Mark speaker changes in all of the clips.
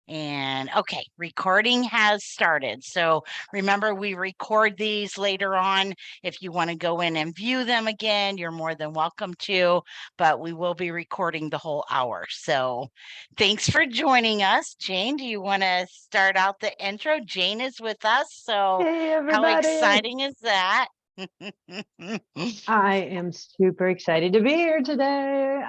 Speaker 1: And okay, recording has started. So remember, we record these later on. If you want to go in and view them again, you're more than welcome to, but we will be recording the whole hour. So thanks for joining us. Jane, do you want to start out the intro? Jane is with us. So
Speaker 2: Hey,
Speaker 1: how
Speaker 2: everybody.
Speaker 1: exciting is that?
Speaker 2: I am super excited to be here today.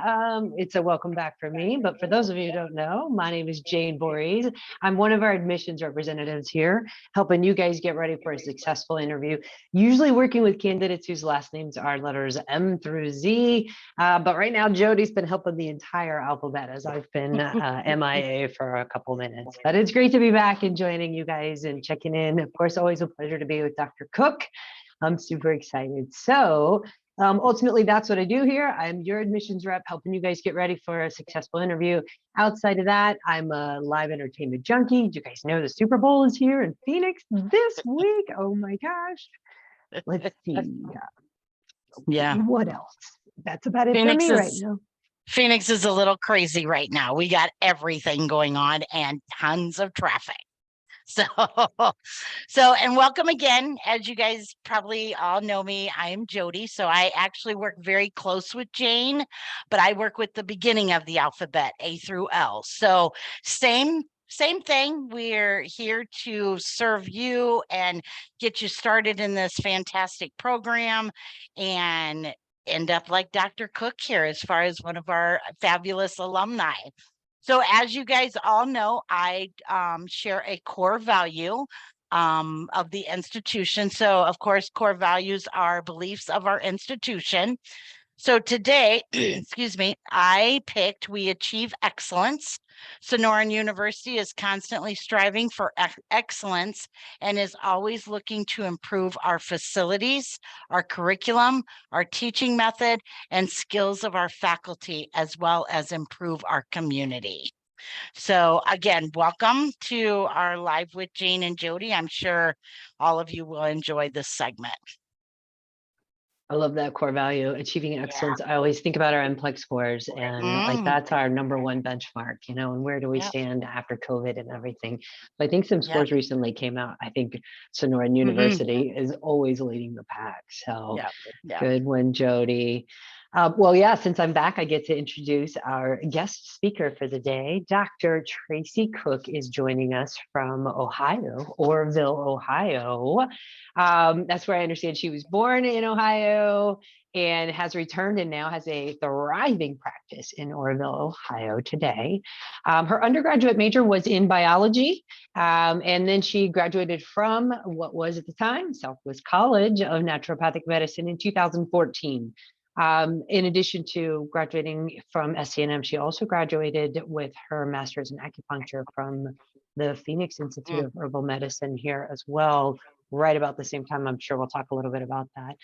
Speaker 2: It's a welcome back for me, but for those of you who don't know, my name is Jane Voorhees. I'm one of our admissions representatives here, helping you guys get ready for a successful interview, usually working with candidates whose last names are letters M through Z. But right now, Jody's been helping the entire alphabet as I've been MIA for a couple minutes. But it's great to be back and joining you guys and checking in. Of course, always a pleasure to be with Dr. Cook. I'm super excited. So ultimately, that's what I do here. I'm your admissions rep, helping you guys get ready for a successful interview. Outside of that, I'm a live entertainment junkie. You guys know the Super Bowl is here in Phoenix this week. Oh my gosh. Let's see.
Speaker 1: Yeah.
Speaker 2: What else? That's about it
Speaker 1: Phoenix
Speaker 2: for me right now.
Speaker 1: Phoenix is a little crazy right now. We got everything going on and tons of traffic. And welcome again. As you guys probably all know me, I am Jody. So I actually work very close with Jane, but I work with the beginning of the alphabet, A through L. So same thing. We're here to serve you and get you started in this fantastic program and end up like Dr. Cook here as far as one of our fabulous alumni. So as you guys all know, I share a core value of the institution. So of course, core values are beliefs of our institution. So today, excuse me, we achieve excellence. Sonoran University is constantly striving for excellence and is always looking to improve our facilities, our curriculum, our teaching method, and skills of our faculty, as well as improve our community. So again, welcome to our Live with Jane and Jody. I'm sure all of you will enjoy this segment.
Speaker 2: I love that core value, achieving excellence. I always think about our NCLEX scores and like that's our number one benchmark, you know, and where do we stand after COVID and everything. So I think some scores recently came out. I think Sonoran University is always leading the pack. So good one, Jody. Well, yeah, since I'm back, I get to introduce our guest speaker for the day. Dr. Tracy Cook is joining us from Ohio, Orrville, Ohio. That's where I understand she was born in Ohio and has returned and now has a thriving practice in Orrville, Ohio today. Her undergraduate major was in biology, and then she graduated from what was at the time Southwest College of Naturopathic Medicine in 2014. In addition to graduating from SCNM, she also graduated with her master's in acupuncture from the Phoenix Institute of Herbal Medicine here as well, right about the same time. I'm sure we'll talk a little bit about that.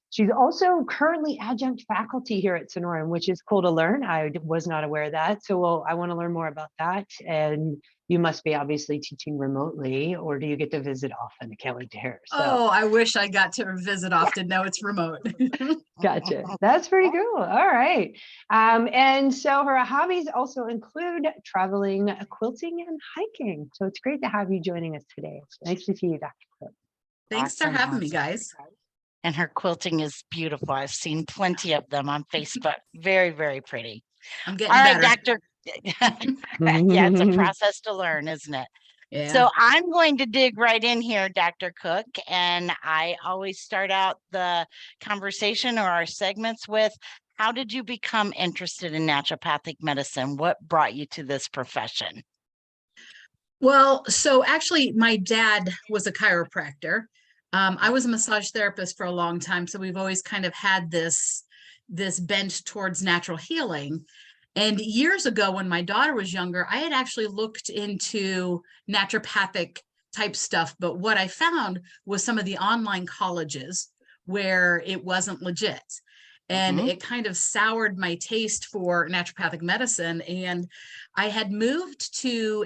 Speaker 2: She's also currently adjunct faculty here at Sonoran, which is cool to learn. I was not aware of that. So I want to learn more about that. And you must be obviously teaching remotely, or do you get to visit often? I can't wait to hear.
Speaker 3: So. Oh, I wish I got to visit often. No, it's remote.
Speaker 2: Gotcha. That's pretty cool. All right. And so her hobbies also include traveling, quilting, and hiking. So it's great to have you joining us today. It's nice to see you, Dr. Cook.
Speaker 3: Thanks for having me, guys.
Speaker 1: And her quilting is beautiful. I've seen plenty of them on Facebook. Very, very pretty.
Speaker 3: I'm getting better.
Speaker 1: All right, Dr. Yeah, it's a process to learn, isn't it? Yeah. So I'm going to dig right in here, Dr. Cook, and I always start out the conversation or our segments with, how did you become interested in naturopathic medicine? What brought you to this profession?
Speaker 3: Well, so actually my dad was a chiropractor. I was a massage therapist for a long time, so we've always kind of had this bent towards natural healing. And years ago, when my daughter was younger, I had actually looked into naturopathic type stuff, but what I found was some of the online colleges where it wasn't legit. And it kind of soured my taste for naturopathic medicine. And I had moved to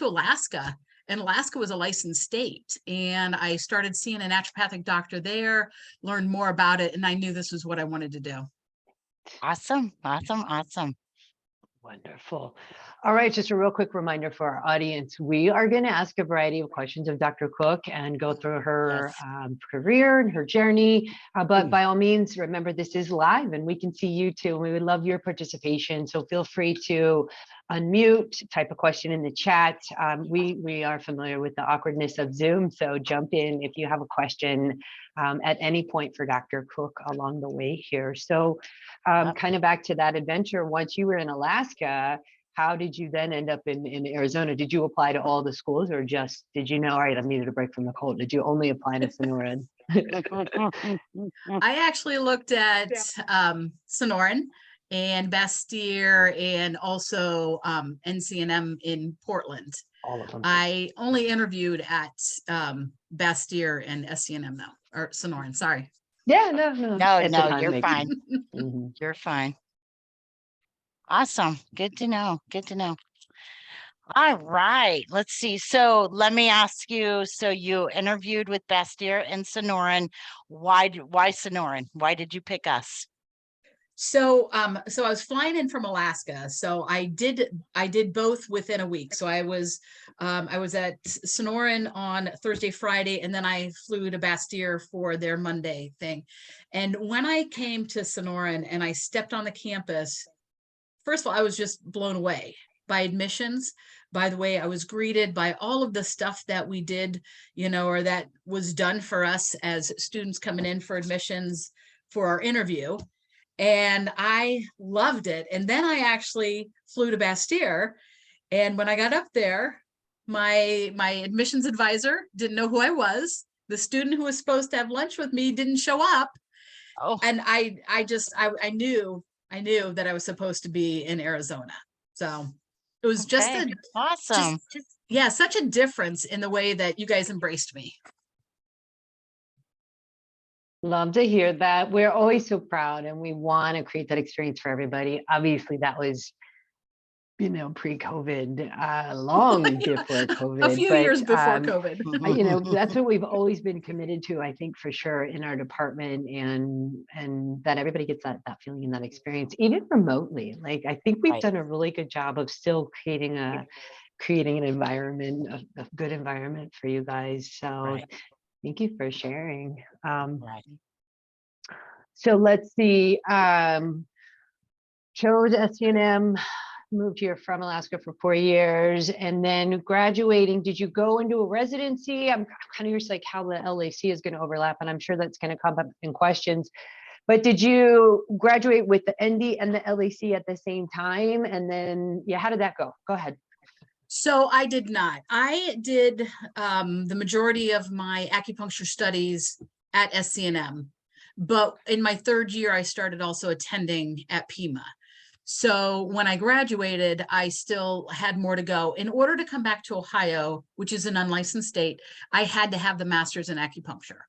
Speaker 3: Alaska, and Alaska was a licensed state. And I started seeing a naturopathic doctor there, learned more about it, and I knew this was what I wanted to do.
Speaker 1: Awesome.
Speaker 2: Wonderful. All right, just a real quick reminder for our audience. We are going to ask a variety of questions of Dr. Cook and go through her career and her journey. But by all means, remember this is live and we can see you too. We would love your participation. So feel free to unmute, type a question in the chat. We are familiar with the awkwardness of Zoom, so jump in if you have a question at any point for Dr. Cook along the way here. So kind of back to that adventure, once you were in Alaska, how did you then end up in Arizona? Did you apply to all the schools or just, did you know, all right, I needed a break from the cold? Did you only apply to Sonoran?
Speaker 3: I actually looked at Sonoran and Bastyr and also NCNM in Portland.
Speaker 2: All of them.
Speaker 3: I only interviewed at Bastyr and SCNM though, or Sonoran, sorry.
Speaker 2: Yeah, no,
Speaker 1: you're fine. You're fine. Awesome. Good to know. Good to know. All right. Let's see. So let me ask you. So you interviewed with Bastyr and Sonoran. Why Sonoran? Why did you pick us?
Speaker 3: So so I was flying in from Alaska. So I did both within a week. So I was at Sonoran on Thursday, Friday, and then I flew to Bastyr for their Monday thing. And when I came to Sonoran and I stepped on the campus, first of all, I was just blown away by admissions, by the way I was greeted, by all of the stuff that we did, you know, or that was done for us as students coming in for admissions for our interview. And I loved it. And then I actually flew to Bastyr. And when I got up there, my admissions advisor didn't know who I was. The student who was supposed to have lunch with me didn't show up. Oh. And I knew that I was supposed to be in Arizona. So it was just
Speaker 1: awesome.
Speaker 3: Yeah, such a difference in the way that you guys embraced me.
Speaker 2: Love to hear that. We're always so proud and we want to create that experience for everybody. Obviously, that was, you know, pre-COVID, long before COVID.
Speaker 3: A few years before COVID.
Speaker 2: You know, that's what we've always been committed to, I think, for sure, in our department, and that everybody gets that feeling and that experience, even remotely. Like, I think we've done a really good job of still creating an environment, a good environment for you guys. So thank you for sharing. So let's see. Chose SCNM, moved here from Alaska for 4 years, and then graduating. Did you go into a residency? I'm kind of curious, like how the LAC is going to overlap, and I'm sure that's going to come up in questions. But did you graduate with the ND and the LAC at the same time? And then, yeah, how did that go? Go ahead.
Speaker 3: So I did not. I did the majority of my acupuncture studies at SCNM, but in my third year, I started also attending at Pima. So when I graduated, I still had more to go. In order to come back to Ohio, which is an unlicensed state, I had to have the master's in acupuncture.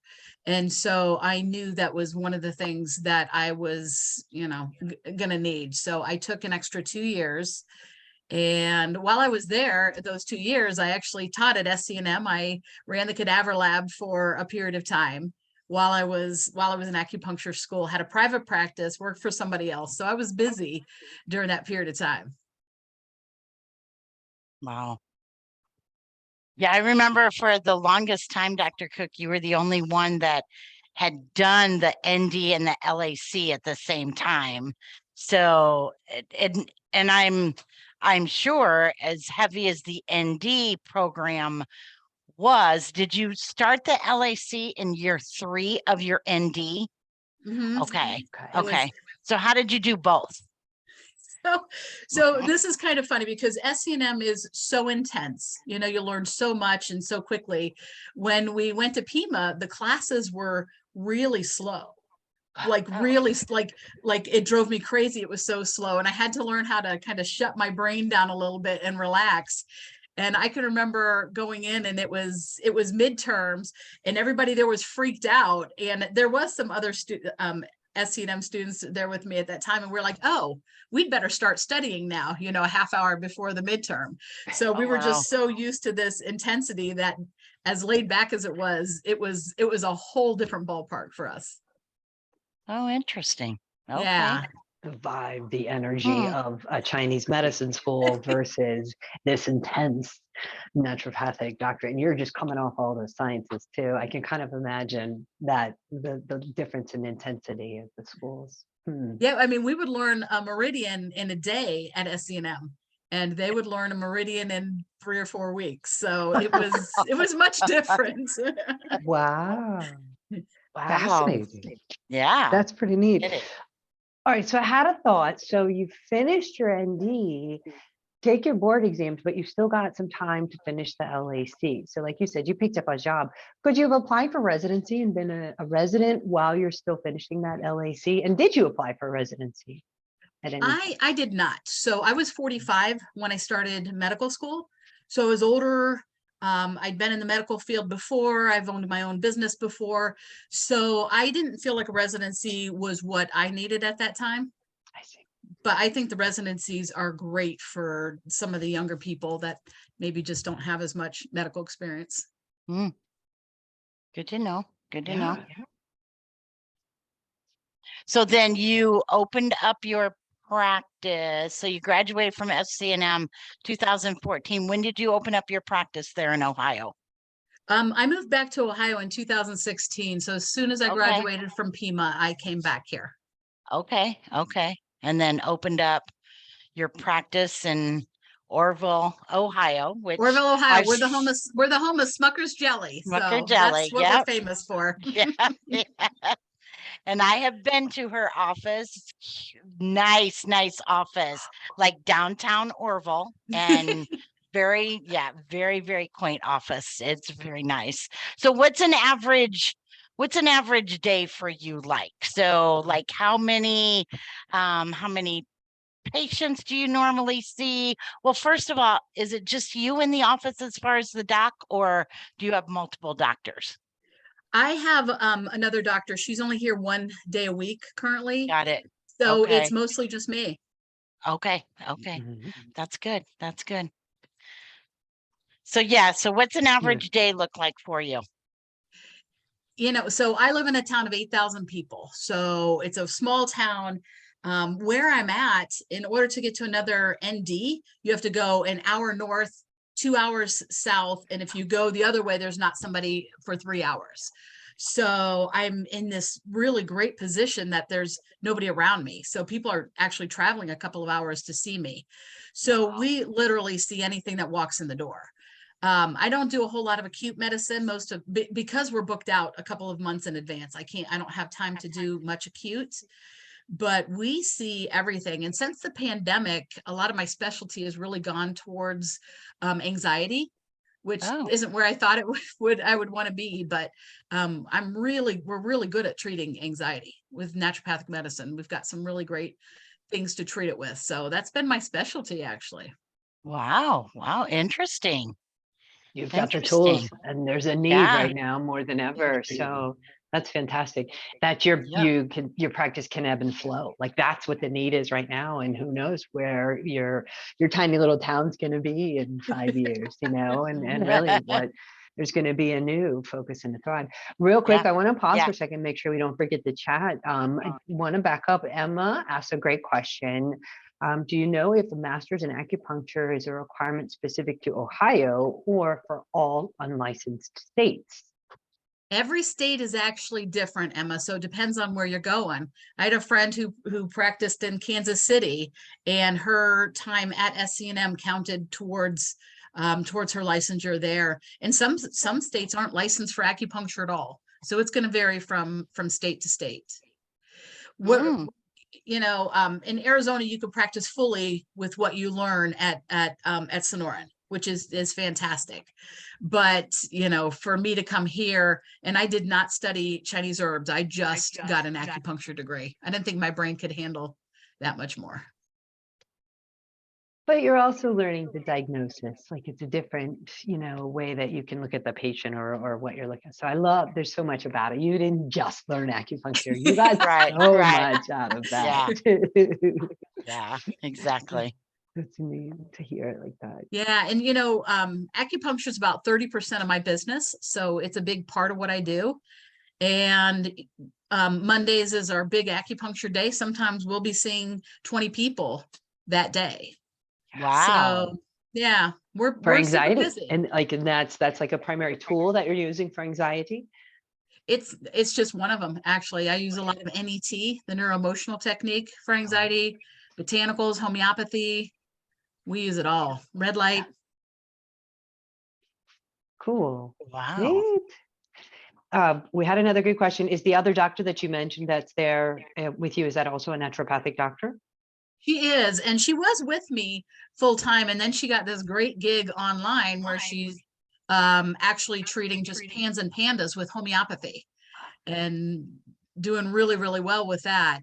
Speaker 3: And so I knew that was one of the things that I was, you know, going to need. So I took an extra 2 years. And while I was there, those 2 years, I actually taught at SCNM. I ran the cadaver lab for a period of time while I was in acupuncture school, had a private practice, worked for somebody else. So I was busy during that period of time.
Speaker 1: Wow. Yeah, I remember for the longest time, Dr. Cook, you were the only one that had done the ND and the LAC at the same time. So, and I'm sure as heavy as the ND program was, did you start the LAC in year 3 of your ND? Okay. So how did you do both?
Speaker 3: So this is kind of funny because SCNM is so intense. You know, you learn so much and so quickly. When we went to Pima, the classes were really slow. Like really, like it drove me crazy. It was so slow. And I had to learn how to kind of shut my brain down a little bit and relax. And I can remember going in and it was midterms and everybody there was freaked out. And there was some other SCNM students there with me at that time. And we're like, oh, we'd better start studying now, you know, a half hour before the midterm. So we were just so used to this intensity that as laid back as it was a whole different ballpark for us.
Speaker 1: Oh, interesting. Okay.
Speaker 3: Yeah.
Speaker 2: the vibe, the energy of a Chinese medicine school versus this intense naturopathic doctor. And you're just coming off all those sciences too. I can kind of imagine that the difference in intensity of the schools.
Speaker 3: Yeah, I mean, we would learn a meridian in a day at SCNM, and they would learn a meridian in 3 or 4 weeks. So it was much different.
Speaker 2: Wow.
Speaker 1: Wow.
Speaker 2: Fascinating.
Speaker 1: Yeah.
Speaker 2: That's pretty neat.
Speaker 1: It is.
Speaker 2: All right. So I had a thought. So you finished your ND, take your board exams, but you still got some time to finish the LAC. So like you said, you picked up a job. Could you have applied for residency and been a resident while you're still finishing that LAC? And did you apply for residency at any point?
Speaker 3: I did not. So I was 45 when I started medical school. So I was older. I'd been in the medical field before. I've owned my own business before. So I didn't feel like a residency was what I needed at that time.
Speaker 2: I see.
Speaker 3: But I think the residencies are great for some of the younger people that maybe just don't have as much medical experience.
Speaker 1: Good to know. Good to know. So then you opened up your practice. So you graduated from SCNM 2014. When did you open up your practice there in Ohio?
Speaker 3: I moved back to Ohio in 2016. So as soon as I graduated from Pima, I came back here.
Speaker 1: Okay. Okay. And then opened up your practice in Orville, Ohio, which
Speaker 3: Orville, Ohio. We're the home of Smucker's jelly.
Speaker 1: Smucker
Speaker 3: So
Speaker 1: jelly.
Speaker 3: that's what we're famous for.
Speaker 1: Yeah. And I have been to her office. Nice, nice office, like downtown Orville, and very, very quaint office. It's very nice. So what's an average day for you like? So like how many patients do you normally see? Well, first of all, is it just you in the office as far as the doc, or do you have multiple doctors?
Speaker 3: I have another doctor. She's only here 1 day a week currently.
Speaker 1: Got it.
Speaker 3: So
Speaker 1: Okay.
Speaker 3: it's mostly just me.
Speaker 1: Okay. That's good. That's good. So yeah, so what's an average day look like for you?
Speaker 3: So I live in a town of 8,000 people. So it's a small town. Where I'm at, in order to get to another ND, you have to go an hour north, 2 hours south. And if you go the other way, there's not somebody for 3 hours. So I'm in this really great position that there's nobody around me. So people are actually traveling a couple of hours to see me. So we literally see anything that walks in the door. I don't do a whole lot of acute medicine, because we're booked out a couple of months in advance. I don't have time to do much acute, but we see everything. And since the pandemic, a lot of my specialty has really gone towards anxiety, which isn't where I thought I would want to be, but we're really good at treating anxiety with naturopathic medicine. We've got some really great things to treat it with. So that's been my specialty, actually.
Speaker 1: Wow. Interesting.
Speaker 2: You've got the tools, and there's a need right now more than ever. So that's fantastic. That your practice can ebb and flow. Like that's what the need is right now. And who knows where your tiny little town's going to be in 5 years, and really what there's going to be a new focus and a thrive. Real quick, I want to pause for a second, make sure we don't forget the chat. I want to back up. Emma asked a great question. Do you know if a master's in acupuncture is a requirement specific to Ohio or for all unlicensed states?
Speaker 3: Every state is actually different, Emma. So it depends on where you're going. I had a friend who practiced in Kansas City, and her time at SCNM counted towards her licensure there. And some states aren't licensed for acupuncture at all. So it's going to vary from state to state. In Arizona, you could practice fully with what you learn at Sonoran, which is fantastic. But, for me to come here, and I did not study Chinese herbs. I just got an acupuncture degree. I didn't think my brain could handle that much more.
Speaker 2: But you're also learning the diagnosis. Like it's a different, way that you can look at the patient or what you're looking at. So there's so much about it. You didn't just learn acupuncture. You got so much out of that.
Speaker 1: Yeah, exactly.
Speaker 2: That's neat to hear it like that.
Speaker 3: Yeah. And, acupuncture is about 30% of my business. So it's a big part of what I do. And Mondays is our big acupuncture day. Sometimes we'll be seeing 20 people that day.
Speaker 1: Wow.
Speaker 3: So yeah,
Speaker 2: For
Speaker 3: we're super
Speaker 2: anxiety,
Speaker 3: busy.
Speaker 2: and like, and that's like a primary tool that you're using for anxiety.
Speaker 3: It's just one of them, actually. I use a lot of NET, the neuroemotional technique for anxiety, botanicals, homeopathy. We use it all. Red light.
Speaker 2: Cool.
Speaker 1: Wow.
Speaker 2: Neat. We had another good question. Is the other doctor that you mentioned that's there with you, is that also a naturopathic doctor?
Speaker 3: She is, and she was with me full time, and then she got this great gig online where she's actually treating just pans and pandas with homeopathy and doing really, really well with that.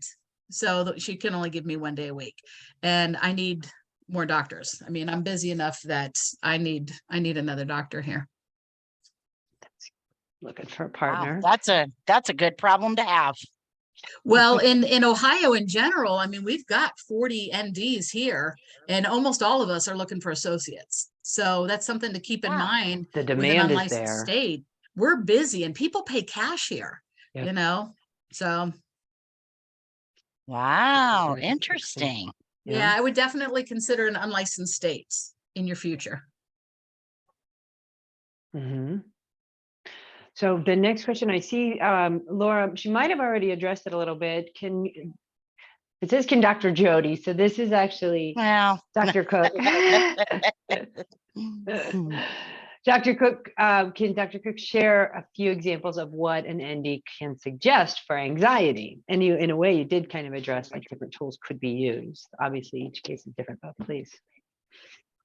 Speaker 3: So she can only give me 1 day a week, and I need more doctors. I mean, I'm busy enough that I need another doctor here.
Speaker 2: Looking for a
Speaker 1: Wow.
Speaker 2: partner.
Speaker 1: That's a good problem to have.
Speaker 3: Well, in Ohio in general, I mean, we've got 40 NDs here, and almost all of us are looking for associates. So that's something to keep in
Speaker 1: Wow.
Speaker 3: mind.
Speaker 2: The
Speaker 3: With an
Speaker 2: demand is
Speaker 3: unlicensed
Speaker 2: there.
Speaker 3: state, we're busy, and people pay cash here.
Speaker 2: Yep.
Speaker 3: You know, so
Speaker 1: Wow. Interesting.
Speaker 3: yeah, I would definitely consider an unlicensed state in your future.
Speaker 2: Mm-hmm. So the next question I see, Laura, she might have already addressed it a little bit. It says, can Dr. Jody? So this is actually
Speaker 1: Well,
Speaker 2: Dr. Cook. Dr. Cook, can Dr. Cook share a few examples of what an ND can suggest for anxiety? And you, in a way, you did kind of address like different tools could be used. Obviously, each case is different, but please.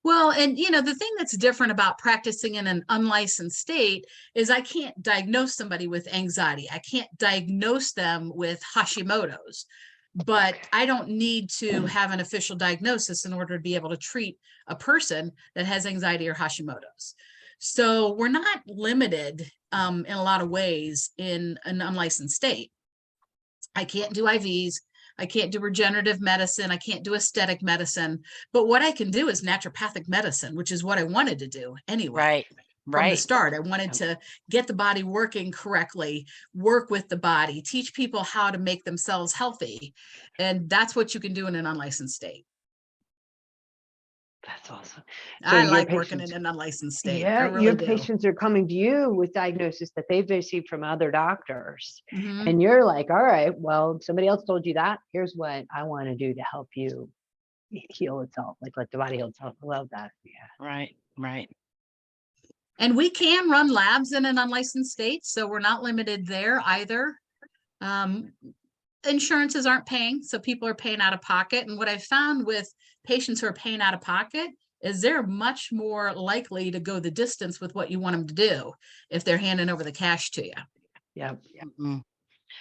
Speaker 3: Well, and the thing that's different about practicing in an unlicensed state is I can't diagnose somebody with anxiety. I can't diagnose them with Hashimoto's, but I don't need to have an official diagnosis in order to be able to treat a person that has anxiety or Hashimoto's. So we're not limited in a lot of ways in an unlicensed state. I can't do IVs. I can't do regenerative medicine. I can't do aesthetic medicine. But what I can do is naturopathic medicine, which is what I wanted to do anyway. From the start, I wanted to get the body working correctly, work with the body, teach people how to make themselves healthy. And that's what you can do in an unlicensed state.
Speaker 2: That's awesome.
Speaker 3: So I like working in an unlicensed state.
Speaker 2: Yeah,
Speaker 3: really
Speaker 2: your patients are coming to you with diagnosis that they've received from other doctors.
Speaker 3: Mm-hmm.
Speaker 2: And you're like, all right, well, somebody else told you that. Here's what I want to do to help you heal itself, like let the body heal itself. I love that. Yeah.
Speaker 1: Right.
Speaker 3: And we can run labs in an unlicensed state, so we're not limited there either. Insurances aren't paying, so people are paying out of pocket. And what I've found with patients who are paying out of pocket is they're much more likely to go the distance with what you want them to do if they're handing over the cash to you.
Speaker 2: Yeah.
Speaker 1: Mm-hmm.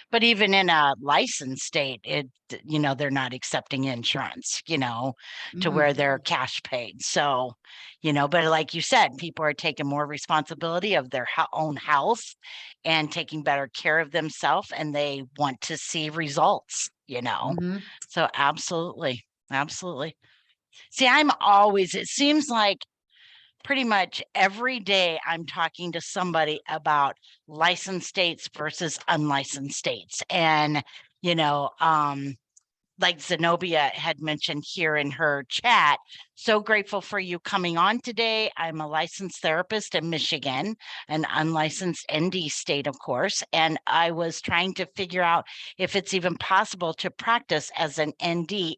Speaker 1: But even in a licensed state, they're not accepting insurance, to where they're cash paid. So, but like you said, people are taking more responsibility of their own health and taking better care of themselves, and they want to see results, So absolutely. See, it seems like pretty much every day I'm talking to somebody about licensed states versus unlicensed states. And, like Zenobia had mentioned here in her chat, so grateful for you coming on today. I'm a licensed therapist in Michigan, an unlicensed ND state, of course. And I was trying to figure out if it's even possible to practice as an ND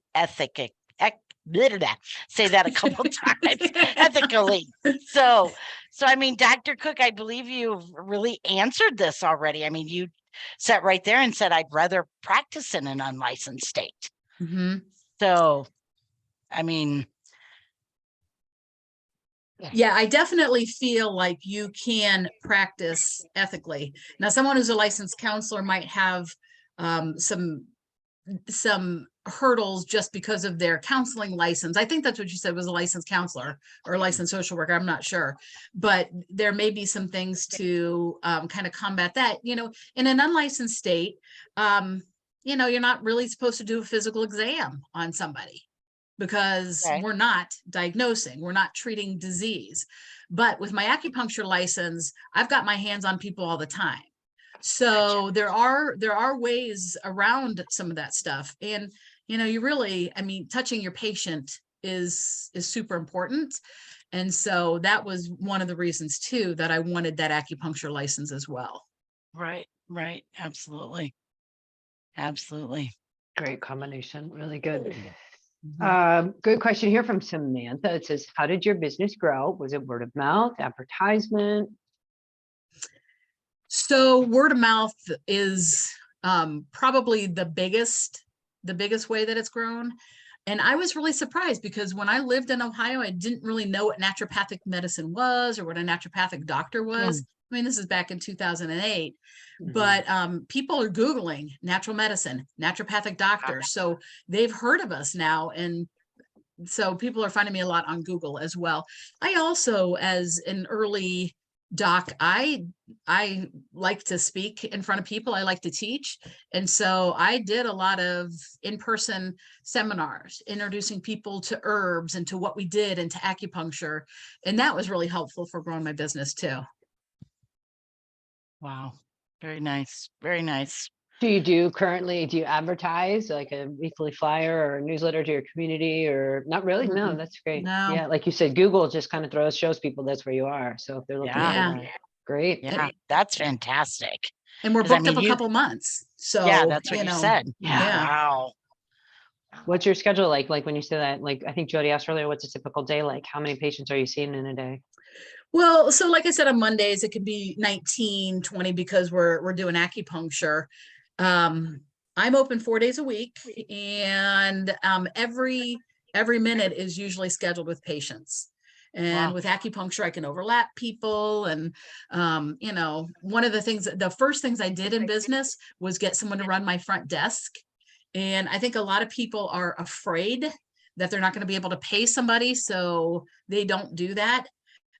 Speaker 1: say that a couple times ethically. So I mean, Dr. Cook, I believe you've really answered this already. I mean, you sat right there and said, I'd rather practice in an unlicensed state.
Speaker 3: Mm-hmm.
Speaker 1: So, I mean,
Speaker 3: yeah, I definitely feel like you can practice ethically. Now, someone who's a licensed counselor might have some hurdles just because of their counseling license. I think that's what you said, was a licensed counselor or a licensed social worker. I'm not sure, but there may be some things to kind of combat that. In an unlicensed state, you're not really supposed to do a physical exam on somebody because we're not diagnosing, we're not treating disease. But with my acupuncture license, I've got my hands on people all the time. So there are ways around some of that stuff. And, you really, I mean, touching your patient is super important. And so that was one of the reasons too, that I wanted that acupuncture license as well.
Speaker 1: Right. Right. Absolutely. Absolutely.
Speaker 2: Great combination. Really good.
Speaker 3: Mhm.
Speaker 2: Good question here from Samantha. It says, how did your business grow? Was it word of mouth, advertisement?
Speaker 3: So word of mouth is probably the biggest way that it's grown. And I was really surprised because when I lived in Ohio, I didn't really know what naturopathic medicine was or what a naturopathic doctor was. I mean, this is back in 2008, but people are Googling natural medicine, naturopathic doctor. So they've heard of us now. And so people are finding me a lot on Google as well. I also, as an early doc, I like to speak in front of people. I like to teach. And so I did a lot of in-person seminars, introducing people to herbs and to what we did and to acupuncture. And that was really helpful for growing my business too.
Speaker 1: Wow. Very nice. Very nice.
Speaker 2: Do you advertise like a weekly flyer or a newsletter to your community, or not really? No, that's great.
Speaker 3: No.
Speaker 2: Yeah, like you said, Google just kind of shows people that's where you are. So if they're looking for that, great.
Speaker 1: Yeah, that's fantastic.
Speaker 3: And we're
Speaker 1: 'Cause, I
Speaker 3: booked up
Speaker 1: mean,
Speaker 3: a couple months. So
Speaker 1: yeah, that's what you said.
Speaker 2: Yeah.
Speaker 1: Wow.
Speaker 2: What's your schedule like? Like when you say that, like I think Jody asked earlier, what's a typical day like? How many patients are you seeing in a day?
Speaker 3: Well, so like I said, on Mondays, it could be 19, 20 because we're doing acupuncture. I'm open 4 days a week, and every minute is usually scheduled with patients. And
Speaker 1: Wow.
Speaker 3: with acupuncture, I can overlap people. And one of the first things I did in business was get someone to run my front desk. And I think a lot of people are afraid that they're not going to be able to pay somebody, so they don't do that.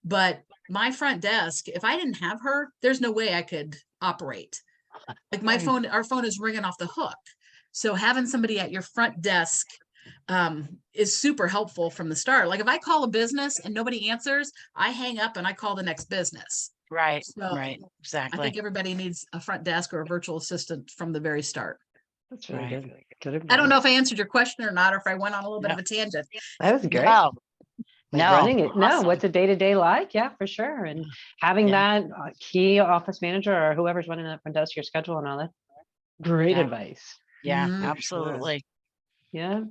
Speaker 3: But my front desk, if I didn't have her, there's no way I could operate. Like my phone, our phone is ringing off the hook. So having somebody at your front desk is super helpful from the start. Like if I call a business and nobody answers, I hang up and I call the next business.
Speaker 1: Right.
Speaker 3: So
Speaker 1: Right.
Speaker 3: I
Speaker 1: Exactly.
Speaker 3: think everybody needs a front desk or a virtual assistant from the very start.
Speaker 2: That's really
Speaker 1: Right.
Speaker 2: good. Good
Speaker 3: I don't know
Speaker 2: advice.
Speaker 3: if I answered your question or not, or if I went on a little bit of a tangent.
Speaker 2: That was great.
Speaker 1: No.
Speaker 2: Like
Speaker 1: No.
Speaker 2: running it. No,
Speaker 1: Awesome.
Speaker 2: what's a day-to-day like? Yeah, for sure. And having
Speaker 1: Yeah.
Speaker 2: that key office manager or whoever's running that front desk, your schedule and all that. Great
Speaker 1: Yeah.
Speaker 2: advice.
Speaker 1: Yeah.
Speaker 3: Mhm.
Speaker 1: Absolutely.
Speaker 2: Yeah.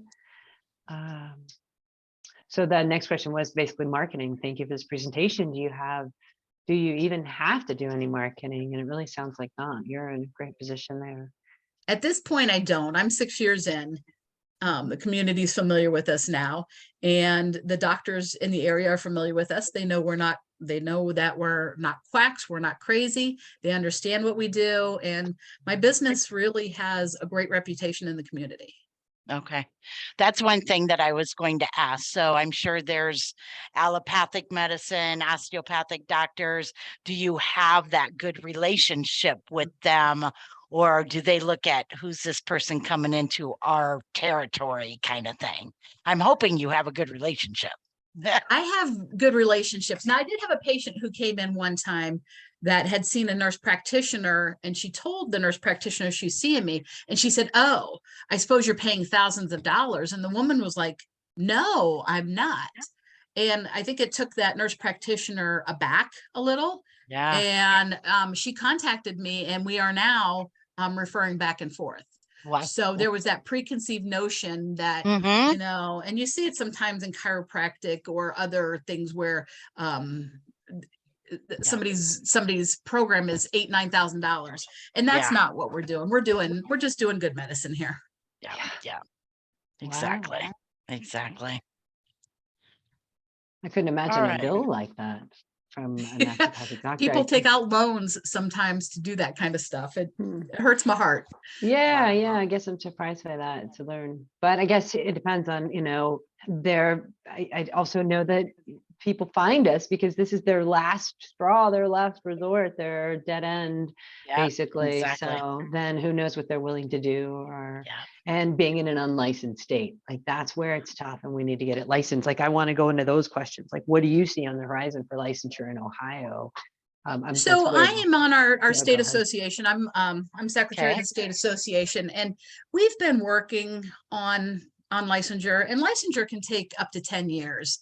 Speaker 2: So the next question was basically marketing. Thank you for this presentation. Do you even have to do any marketing? And it really sounds like not. You're in a great position there.
Speaker 3: At this point, I don't. I'm 6 years in. The community is familiar with us now, and the doctors in the area are familiar with us. They know that we're not quacks, we're not crazy. They understand what we do, and my business really has a great reputation in the community.
Speaker 1: Okay. That's one thing that I was going to ask. So I'm sure there's allopathic medicine, osteopathic doctors. Do you have that good relationship with them? Or do they look at who's this person coming into our territory kind of thing? I'm hoping you have a good relationship.
Speaker 3: I have good relationships. Now, I did have a patient who came in one time that had seen a nurse practitioner, and she told the nurse practitioner she's seeing me, and she said, "Oh, I suppose you're paying thousands of dollars." And the woman was like, "No, I'm not." And I think it took that nurse practitioner aback a little.
Speaker 1: Yeah.
Speaker 3: And she contacted me, and we are now referring back and forth.
Speaker 1: Wow.
Speaker 3: So there was that preconceived notion that,
Speaker 1: Mm-hmm.
Speaker 3: and you see it sometimes in chiropractic or other things where somebody's program is $8,000-9,000, and that's
Speaker 1: Yeah.
Speaker 3: not what we're doing. We're just doing good medicine here.
Speaker 1: Yeah. Yeah.
Speaker 2: Wow.
Speaker 1: Exactly. Exactly.
Speaker 2: I couldn't
Speaker 1: All
Speaker 2: imagine a
Speaker 1: right.
Speaker 2: bill like that from a naturopathic doctor.
Speaker 3: People take out loans sometimes to do that kind of stuff. It hurts my heart.
Speaker 2: Yeah, I guess I'm surprised by that to learn. But I guess it depends on, I also know that people find us because this is their last straw, their last resort, their dead end,
Speaker 1: Yeah.
Speaker 2: basically.
Speaker 1: Exactly.
Speaker 2: So then who knows what they're willing to do, and being in an unlicensed state, like that's where it's tough and we need to get it licensed. Like I want to go into those questions. Like, what do you see on the horizon for licensure in Ohio?
Speaker 3: So I am on our state
Speaker 2: go ahead.
Speaker 3: association. I'm secretary of the state association, and we've been working on licensure, and licensure can take up to 10 years.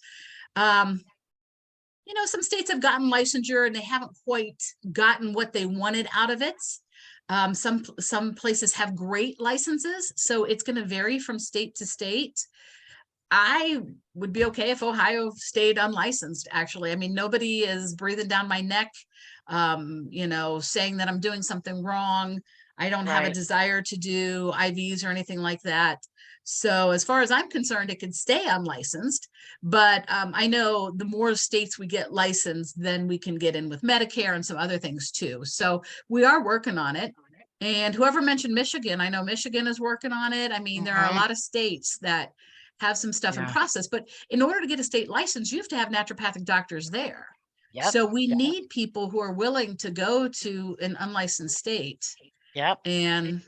Speaker 3: You know, some states have gotten licensure and they haven't quite gotten what they wanted out of it. Some places have great licenses, so it's going to vary from state to state. I would be okay if Ohio stayed unlicensed, actually. I mean, nobody is breathing down my neck, you know, saying that I'm doing something wrong. I don't have a desire to do IVs or anything like that. So as far as I'm concerned, it could stay unlicensed, but I know the more states we get licensed, then we can get in with Medicare and some other things too. So we are working on it. And whoever mentioned Michigan, I know Michigan is working on it. I mean, there are a lot of states that have some stuff in process, but in order to get a state license, you have to have naturopathic doctors there. So we need people who are willing to go to an unlicensed state. And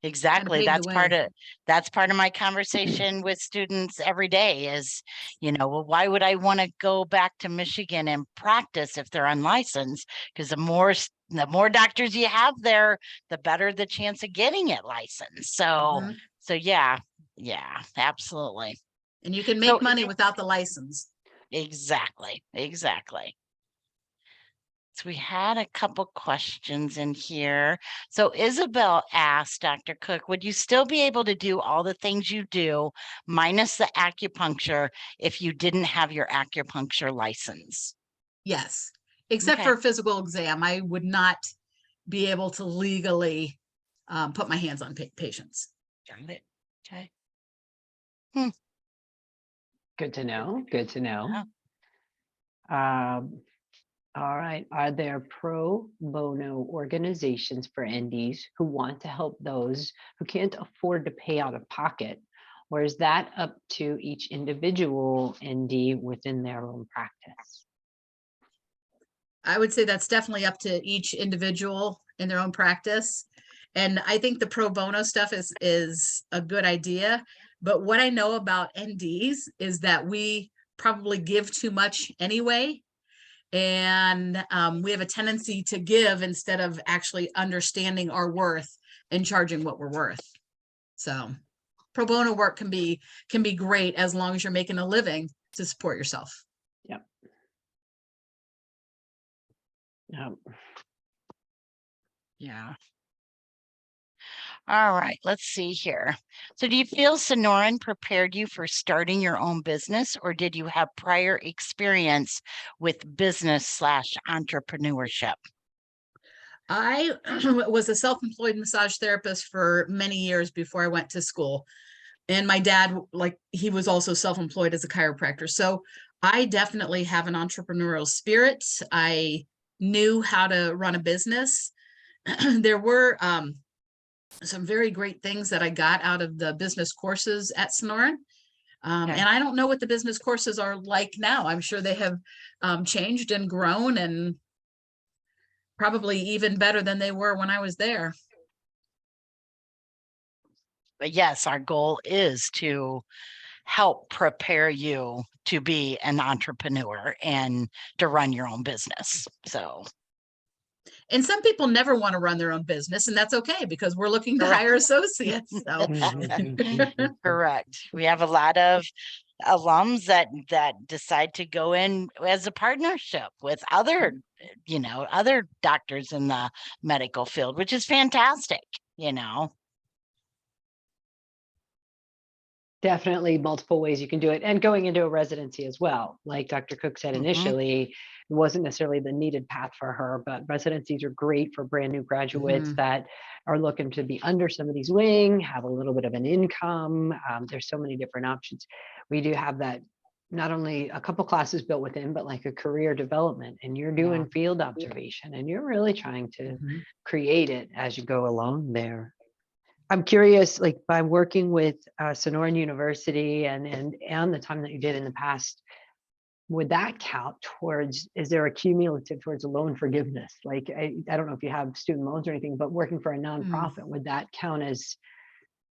Speaker 1: exactly. That's part of my conversation with students every day is, you know, well, why would I want to go back to Michigan and practice if they're unlicensed? Because the more doctors you have there, the better the chance of getting it licensed. So, yeah, absolutely.
Speaker 3: And you can make money without the license.
Speaker 1: Exactly. So we had a couple questions in here. So Isabel asked Dr. Cook, would you still be able to do all the things you do minus the acupuncture if you didn't have your acupuncture license?
Speaker 3: Yes, except for a physical exam. I would not be able to legally put my hands on patients.
Speaker 1: Got it. Okay.
Speaker 2: Good to know. All right. Are there pro bono organizations for NDs who want to help those who can't afford to pay out of pocket? Or is that up to each individual ND within their own practice?
Speaker 3: I would say that's definitely up to each individual in their own practice. And I think the pro bono stuff is a good idea. But what I know about NDs is that we probably give too much anyway. And we have a tendency to give instead of actually understanding our worth and charging what we're worth. So pro bono work can be great as long as you're making a living to support yourself.
Speaker 1: Yeah. All right, let's see here. So do you feel Sonoran prepared you for starting your own business, or did you have prior experience with business / entrepreneurship?
Speaker 3: I was a self-employed massage therapist for many years before I went to school. And my dad, like, he was also self-employed as a chiropractor. So I definitely have an entrepreneurial spirit. I knew how to run a business. There were some very great things that I got out of the business courses at Sonoran. And I don't know what the business courses are like now. I'm sure they have changed and grown and probably even better than they were when I was there.
Speaker 1: But yes, our goal is to help prepare you to be an entrepreneur and to run your own business. So.
Speaker 3: And some people never want to run their own business, and that's okay because we're looking to hire associates. So.
Speaker 1: Correct. We have a lot of alums that decide to go in as a partnership with other, you know, other doctors in the medical field, which is fantastic, you know.
Speaker 2: Definitely multiple ways you can do it, and going into a residency as well. Like Dr. Cook said initially, it wasn't necessarily the needed path for her, but residencies are great for brand new graduates that are looking to be under somebody's wing, have a little bit of an income. There's so many different options. We do have that, not only a couple classes built within, but like a career development, and you're doing field observation and you're really trying to create it as you go along there. I'm curious, like by working with Sonoran University and the time that you did in the past, would that count towards, is there a cumulative towards a loan forgiveness? Like, I don't know if you have student loans or anything, but working for a nonprofit, would that count as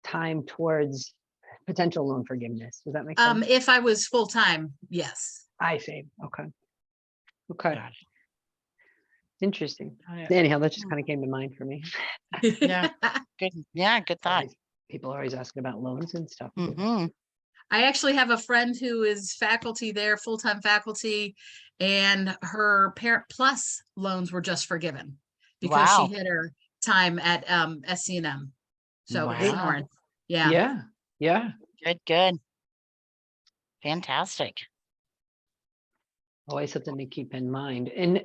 Speaker 2: time towards potential loan forgiveness? Does that make sense?
Speaker 3: If I was full-time, yes.
Speaker 2: I see. Okay. Interesting.
Speaker 1: Got it.
Speaker 2: Anyhow, that just kind of came to mind for me.
Speaker 1: Yeah. Good. Yeah, good thought.
Speaker 2: People are always asking about loans and stuff.
Speaker 1: Mm-hmm.
Speaker 3: I actually have a friend who is faculty there, full-time faculty, and her Parent Plus loans were just forgiven because
Speaker 1: Wow.
Speaker 3: she hit her time at SCNM. So
Speaker 1: Wow.
Speaker 3: Sonoran. Yeah.
Speaker 2: Yeah. Yeah.
Speaker 1: Good, good. Fantastic.
Speaker 2: Always something to keep in mind. And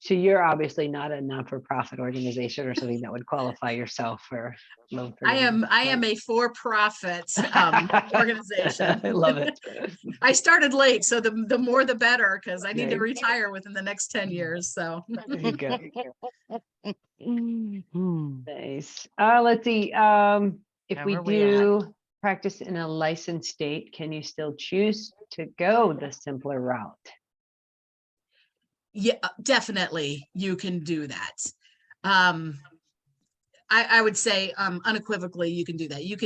Speaker 2: so you're obviously not a not-for-profit organization or something that would qualify yourself for loan
Speaker 3: I
Speaker 2: forgiveness.
Speaker 3: am a for-profit organization.
Speaker 2: I love it.
Speaker 3: I started late, so the more the better, because I need to
Speaker 2: There you
Speaker 3: retire within the next 10 years. So
Speaker 2: There you go.
Speaker 1: Mhm.
Speaker 2: Nice. Let's see. If
Speaker 1: Where
Speaker 2: we
Speaker 1: were we at?
Speaker 2: do practice in a licensed state, can you still choose to go the simpler route?
Speaker 3: yeah, definitely you can do that. I would say unequivocally you can do that. You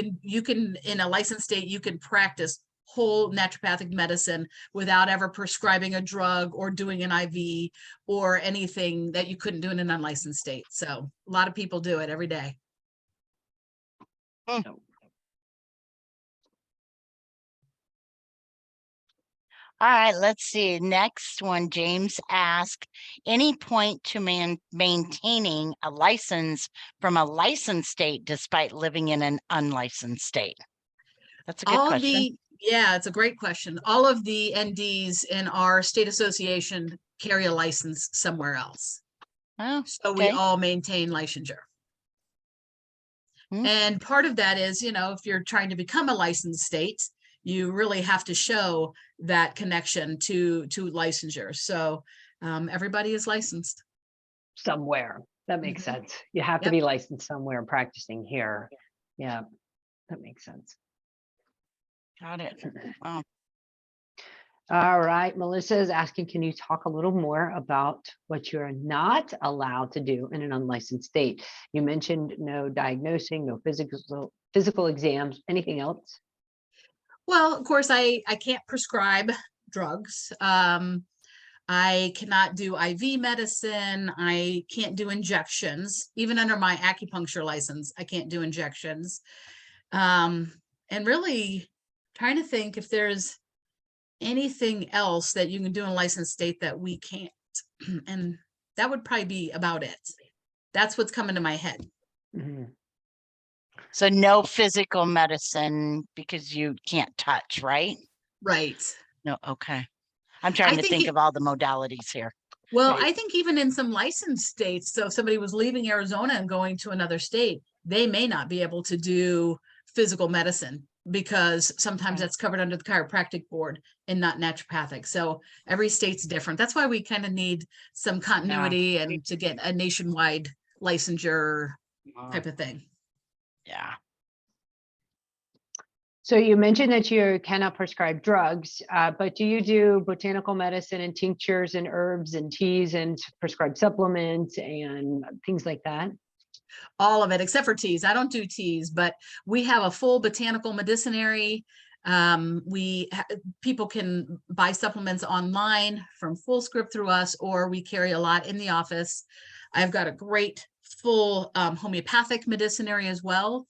Speaker 3: can in a licensed state, you can practice whole naturopathic medicine without ever prescribing a drug or doing an IV or anything that you couldn't do in an unlicensed state. So a lot of people do it every day.
Speaker 1: All right, let's see. Next one, James asked, any point to maintaining a license from a licensed state despite living in an unlicensed state? That's a good question.
Speaker 3: Yeah, it's a great question. All of the NDs in our state association carry a license somewhere else.
Speaker 1: Oh,
Speaker 3: So we
Speaker 1: okay.
Speaker 3: all maintain licensure.
Speaker 1: Hmm.
Speaker 3: And part of that is, if you're trying to become a licensed state, you really have to show that connection to licensure. So everybody is licensed.
Speaker 2: Somewhere. That makes sense. You have to
Speaker 3: Yep.
Speaker 2: be licensed somewhere practicing here. Yeah, that makes sense.
Speaker 1: Got it. Wow.
Speaker 2: All right, Melissa is asking, can you talk a little more about what you're not allowed to do in an unlicensed state? You mentioned no diagnosing, no physical exams, anything else?
Speaker 3: Well, of course, I can't prescribe drugs. I cannot do IV medicine. I can't do injections. Even under my acupuncture license, I can't do injections. And really trying to think if there's anything else that you can do in a licensed state that we can't. And that would probably be about it. That's what's coming to my head.
Speaker 2: Mm-hmm.
Speaker 1: So no physical medicine because you can't touch, right?
Speaker 3: Right.
Speaker 1: No, okay. I'm trying to think of all the modalities here.
Speaker 3: Well,
Speaker 2: Right.
Speaker 3: I think even in some licensed states, so if somebody was leaving Arizona and going to another state, they may not be able to do physical medicine because sometimes
Speaker 1: Right.
Speaker 3: that's covered under the chiropractic board and not naturopathic. So every state's different. That's why we kind of need some continuity and to get a nationwide licensure type of thing.
Speaker 1: Yeah.
Speaker 2: So you mentioned that you cannot prescribe drugs, but do you do botanical medicine and tinctures and herbs and teas and prescribe supplements and things like that?
Speaker 3: All of it except for teas. I don't do teas, but we have a full botanical medicinary. People can buy supplements online from Full Script through us, or we carry a lot in the office. I've got a great full homeopathic medicinary as well.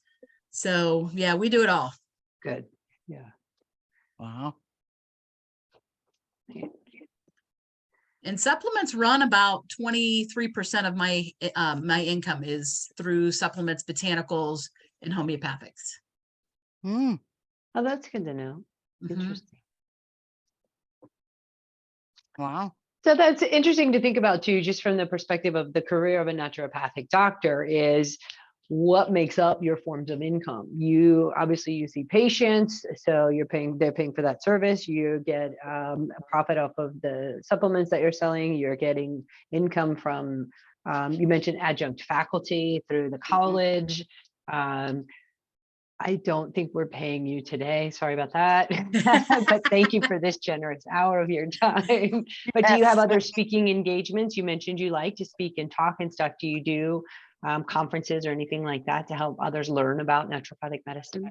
Speaker 3: So yeah, we do it all.
Speaker 2: Good. Yeah.
Speaker 1: Wow.
Speaker 3: And supplements run about 23% of my my income is through supplements, botanicals, and homeopathics.
Speaker 1: Mm.
Speaker 2: Oh, that's good to know. Interesting.
Speaker 1: Wow.
Speaker 2: So that's interesting to think about too, just from the perspective of the career of a naturopathic doctor, is what makes up your forms of income. You obviously you see patients, so they're paying for that service. You get a profit off of the supplements that you're selling. You're getting income from, you mentioned adjunct faculty through the college. I don't think we're paying you today. Sorry about that. But thank you for this generous hour of your time. But do you have other speaking engagements? You mentioned you like to speak and talk and stuff. Do you do conferences or anything like that to help others learn about naturopathic medicine?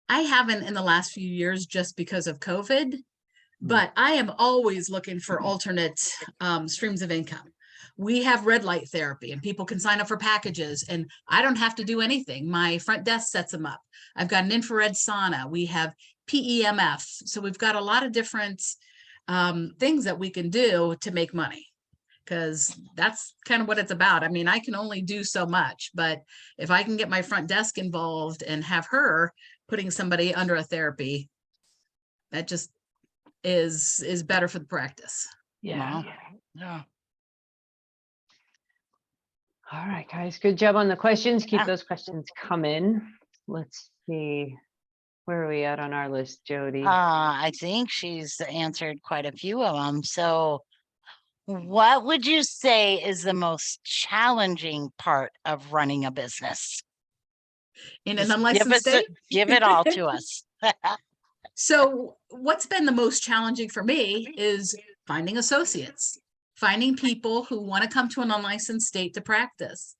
Speaker 3: I haven't in the last few years just because of COVID, but I am always looking for alternate streams of income. We have red light therapy and people can sign up for packages and I don't have to do anything. My front desk sets them up. I've got an infrared sauna. We have PEMF. So we've got a lot of different things that we can do to make money, because that's kind of what it's about. I mean, I can only do so much, but if I can get my front desk involved and have her putting somebody under a therapy, that just is better for the practice.
Speaker 2: Yeah.
Speaker 1: Wow. Yeah.
Speaker 2: All right, guys, good job on the questions. Keep
Speaker 1: Yeah.
Speaker 2: those questions coming. Let's see, where are we at on our list, Jody?
Speaker 1: I think she's answered quite a few of them. So what would you say is the most challenging part of running a business?
Speaker 3: In an
Speaker 1: Just
Speaker 3: unlicensed state?
Speaker 1: give it all to us.
Speaker 3: So what's been the most challenging for me is finding associates, finding people who want to come to an unlicensed state to practice.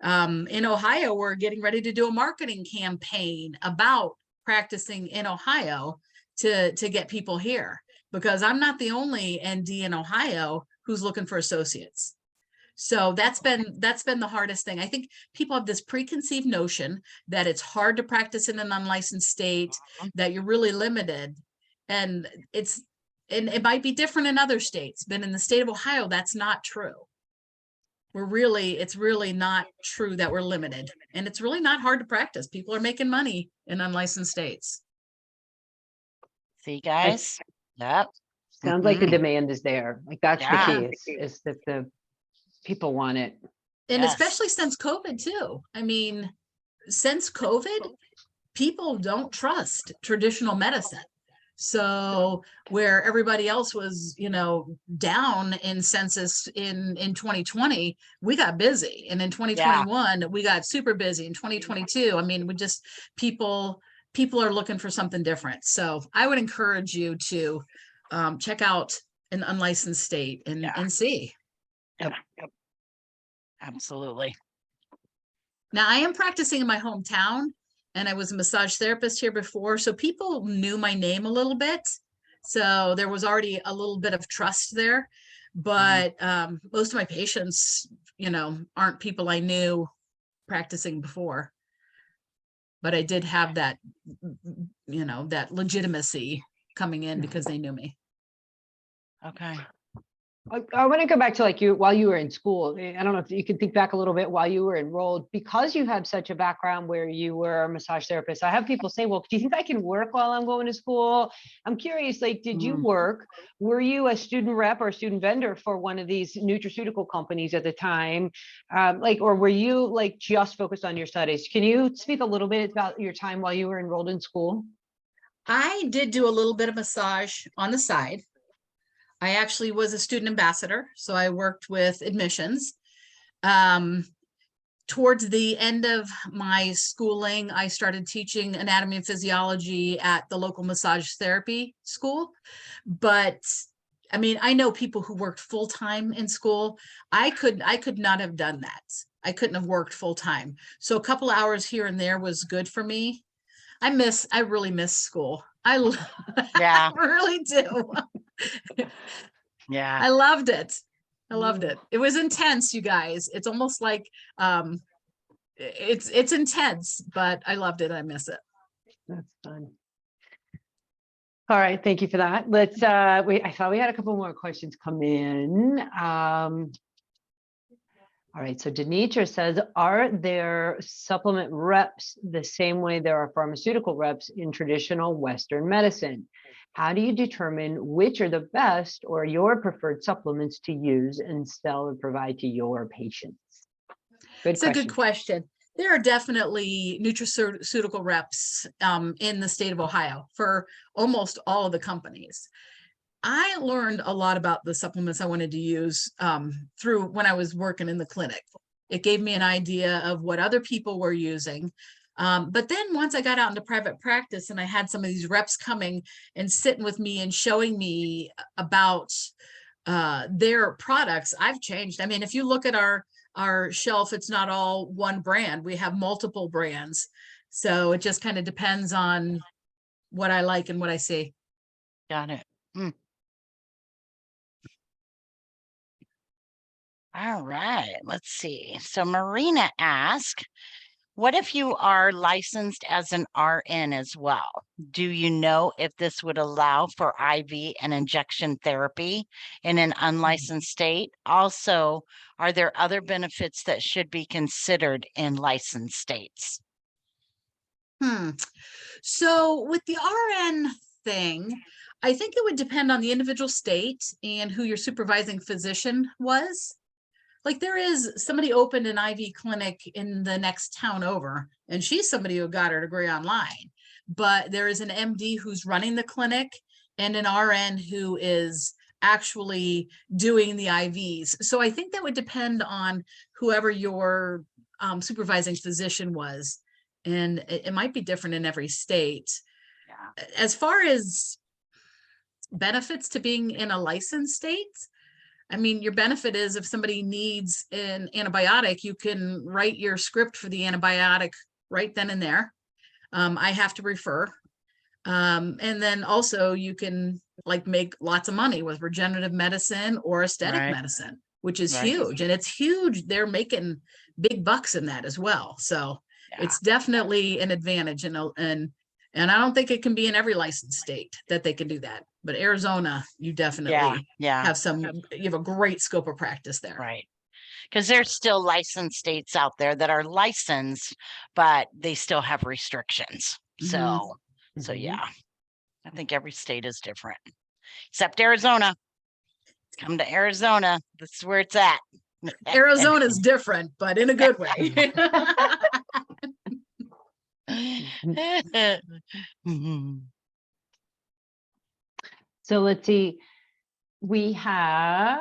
Speaker 3: In Ohio, we're getting ready to do a marketing campaign about practicing in Ohio to get people here, because I'm not the only ND in Ohio who's looking for associates. So that's been the hardest thing. I think people have this preconceived notion that it's hard to practice in an unlicensed state, that you're really limited. And it might be different in other states, but in the state of Ohio, that's not true. It's really not true that we're limited, and it's really not hard to practice. People are making money in unlicensed states.
Speaker 1: See, guys? Yep.
Speaker 2: Sounds like the demand is there. Like that's
Speaker 1: Yeah.
Speaker 2: the key is that the people want it.
Speaker 3: And
Speaker 1: Yes.
Speaker 3: especially since COVID too. I mean, since COVID, people don't trust traditional medicine. So where everybody else was, down in census in 2020, we got busy. And in 2021, we got super busy. In 2022, I mean, people are looking for something different. So I would encourage you to check out an unlicensed state and see.
Speaker 1: Yep. Absolutely.
Speaker 3: Now I am practicing in my hometown, and I was a massage therapist here before, so people knew my name a little bit. So there was already a little bit of trust there. But most of my patients, aren't people I knew practicing before. But I did have that, that legitimacy coming in because they knew me.
Speaker 1: Okay.
Speaker 2: I want to go back to like while you were in school. I don't know if you can think back a little bit while you were enrolled, because you have such a background where you were a massage therapist. I have people say, well, do you think I can work while I'm going to school? I'm curious, like, did you work? Were you a student rep or a student vendor for one of these nutraceutical companies at the time? Or were you like just focused on your studies? Can you speak a little bit about your time while you were enrolled in school?
Speaker 3: I did do a little bit of massage on the side. I actually was a student ambassador, so I worked with admissions. Towards the end of my schooling, I started teaching anatomy and physiology at the local massage therapy school. But I mean, I know people who worked full-time in school. I could not have done that. I couldn't have worked full-time. So a couple hours here and there was good for me. I really miss school. I really do.
Speaker 1: Yeah.
Speaker 3: I loved it. It was intense, you guys. It's almost like it's intense, but I loved it. I miss it.
Speaker 2: That's fun. All right, thank you for that. Let's I thought we had a couple more questions come in. All right, so Denitra says, are there supplement reps the same way there are pharmaceutical reps in traditional Western medicine? How do you determine which are the best or your preferred supplements to use and sell or provide to your patients?
Speaker 3: It's a good question. There are definitely nutraceutical reps in the state of Ohio for almost all of the companies. I learned a lot about the supplements I wanted to use through when I was working in the clinic. It gave me an idea of what other people were using. But then once I got out into private practice and I had some of these reps coming and sitting with me and showing me about their products, I've changed. I mean, if you look at our shelf, it's not all one brand. We have multiple brands. So it just kind of depends on what I like and what I see.
Speaker 1: Got it. All right, let's see. So Marina asked, what if you are licensed as an RN as well? Do you know if this would allow for IV and injection therapy in an unlicensed state? Also, are there other benefits that should be considered in licensed states?
Speaker 3: So with the RN thing, I think it would depend on the individual state and who your supervising physician was. Like there is somebody opened an IV clinic in the next town over, and she's somebody who got her degree online. But there is an MD who's running the clinic and an RN who is actually doing the IVs. So I think that would depend on whoever your supervising physician was. And it might be different in every state.
Speaker 1: Yeah.
Speaker 3: As far as benefits to being in a licensed state, I mean, your benefit is if somebody needs an antibiotic, you can write your script for the antibiotic right then and there. I have to refer. And then also you can like make lots of money with regenerative medicine or aesthetic medicine, which is huge. And it's huge. They're making big bucks in that as well. So it's definitely an advantage. And I don't think it can be in every licensed state that they can do that. But Arizona, you definitely have you have a great scope of practice there.
Speaker 1: Right. Because there's still licensed states out there that are licensed, but they still have restrictions. So yeah, I think every state is different, except Arizona. Come to Arizona. This is where it's at.
Speaker 3: Arizona's different, but in a good way.
Speaker 2: So let's see. We have,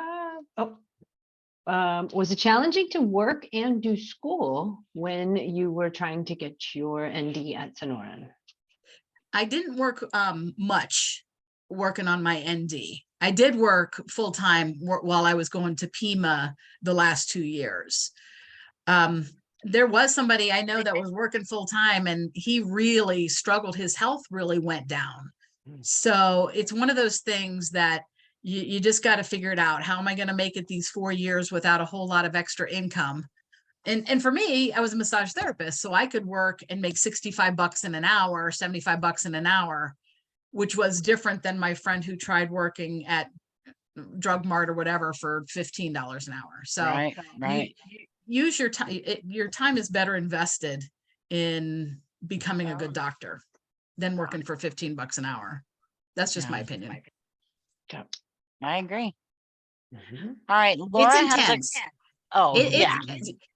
Speaker 2: was it challenging to work and do school when you were trying to get your ND at Sonoran?
Speaker 3: I didn't work much working on my ND. I did work full-time while I was going to Pima the last 2 years. There was somebody I know that was working full-time and he really struggled. His health really went down. So it's one of those things that you just got to figure it out. How am I going to make it these 4 years without a whole lot of extra income? And for me, I was a massage therapist, so I could work and make 65 bucks in an hour, 75 bucks in an hour, which was different than my friend who tried working at Drug Mart or whatever for $15 an hour. So use your time. Your time is better invested in becoming a good doctor than working for 15 bucks an hour. That's just my opinion.
Speaker 1: I agree. All right, Laura has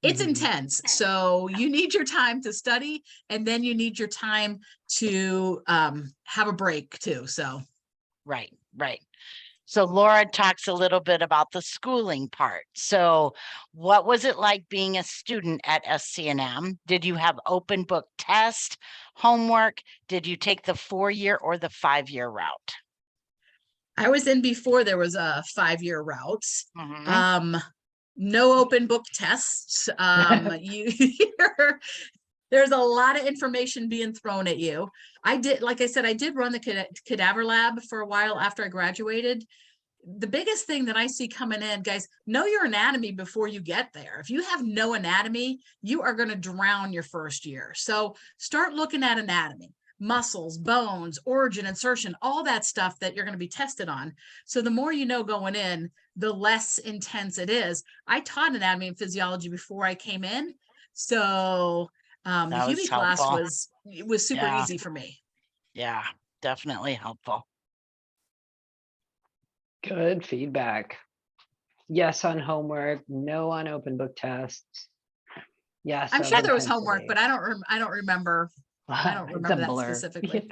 Speaker 3: it's intense. So you need your time to study, and then you need your time to have a break too. So
Speaker 1: right. So Laura talks a little bit about the schooling part. So what was it like being a student at SCNM? Did you have open book test, homework? Did you take the 4-year or the 5-year route?
Speaker 3: I was in before there was a 5-year route. No open book tests. There's a lot of information being thrown at you. Like I said, I did run the cadaver lab for a while after I graduated. The biggest thing that I see coming in, guys, know your anatomy before you get there. If you have no anatomy, you are going to drown your first year. So start looking at anatomy, muscles, bones, origin, insertion, all that stuff that you're going to be tested on. So the more you know going in, the less intense it is. I taught anatomy and physiology before I came in. So the Huey class was super easy for me.
Speaker 1: Yeah, definitely helpful.
Speaker 2: Good feedback. Yes on homework, no on open book tests. Yes,
Speaker 3: I'm sure there was homework, but I don't remember. I don't remember that specifically.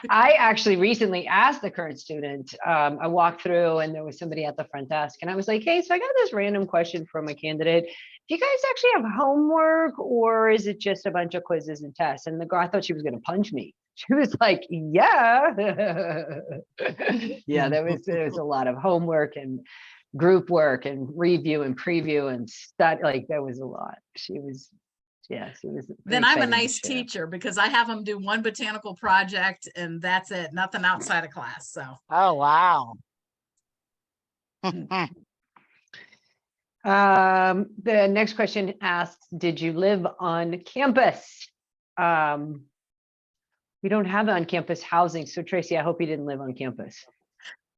Speaker 2: I actually recently asked the current student, I walked through and there was somebody at the front desk and I was like, hey, so I got this random question from a candidate. Do you guys actually have homework or is it just a bunch of quizzes and tests? And the girl, I thought she was going to punch me. She was like, yeah. Yeah, there was a lot of homework and group work and review and preview and study. Like there was a lot. She was then
Speaker 3: I'm a nice teacher because I have them do one botanical project and that's it. Nothing outside of class. So
Speaker 1: oh wow.
Speaker 2: The next question asks, did you live on campus? We don't have on-campus housing. So Tracy, I hope you didn't live on campus.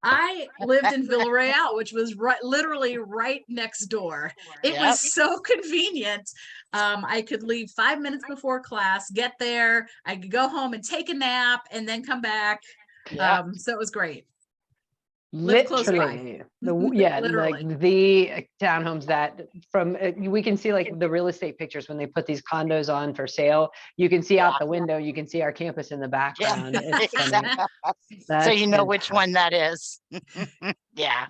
Speaker 3: I lived in Villarreal, which was literally right next door. It was so convenient. I could leave 5 minutes before class, get there, I could go home and take a nap and then come back. So it was great.
Speaker 2: Literally,
Speaker 3: Literally.
Speaker 2: like the townhomes that from we can see like the real estate pictures when they put these condos on for sale. You can see out the window. You can see our campus in the background. It's funny.
Speaker 1: So you know which one that is. Yeah.